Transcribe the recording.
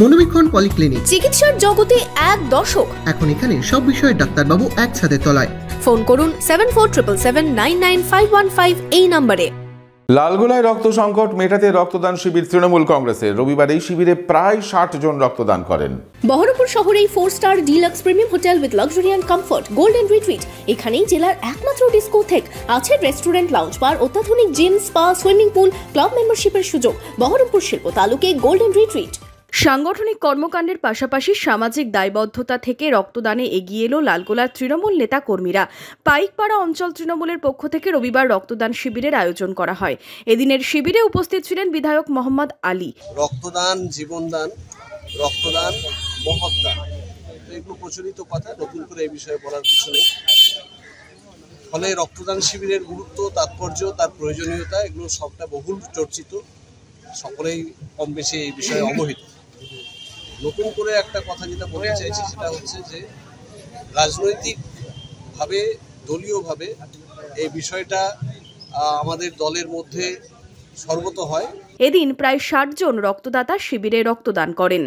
মনোবীক্ষণ polyclinic, চিকিৎসার জগতে এক দশক। এখন এখানে সব বিষয়ে ডাক্তারবাবু একসাথে তলায়। ফোন করুন 7477799515 এই নম্বরে। লালগোলায় রক্ত সংকট মেটাতে রক্তদান শিবির তৃণমূল কংগ্রেসের। রবিবার এই শিবিরে প্রায় 60 জন রক্তদান করেন। বহরমপুর শহরেই 4 star deluxe premium hotel with luxury and comfort golden retreat. এখানেই জেলার একমাত্র ডিস্কোথেক, আছে রেস্টুরেন্ট, লাউঞ্জ বার, অত্যাধুনিক gym, spa, swimming pool, club মেম্বারশিপের সুযোগ। বহরমপুর শিল্প তালুকে গোল্ডেন রিট্রিট। সাংগঠনিক কর্মকাণ্ডের পাশাপাশি সামাজিক দায়বদ্ধতা থেকে রক্তদানে এগিয়ে এলো লালগোলার তৃণমূল নেতা কর্মীরা। পাইকপাড়া অঞ্চল তৃণমূলের পক্ষ থেকে রবিবার রক্তদান শিবিরের আয়োজন করা হয়। এদিনের শিবিরে উপস্থিত ছিলেন বিধায়ক মোহাম্মদ আলী। রক্তদান জীবনদান, রক্তদান মহৎদান, এগুলো প্রচলিত কথা, নতুন করে এই বিষয়ে বলার কিছু নেই। ফলে রক্তদান শিবিরের গুরুত্ব, তাৎপর্য, তার প্রয়োজনীয়তা এগুলো সবটা বহুল চর্চিত, সকলেই কম বেশি এই বিষয়ে অবহিত। নতুন করে একটা কথা যেটা বলতে চাইছি সেটা হচ্ছে যে রাজনৈতিকভাবে, দলীয়ভাবে এই বিষয়টা আমাদের দলের মধ্যে সর্বত হয়। এদিন প্রায় 60 জন রক্তদাতা শিবিরে রক্তদান করেন।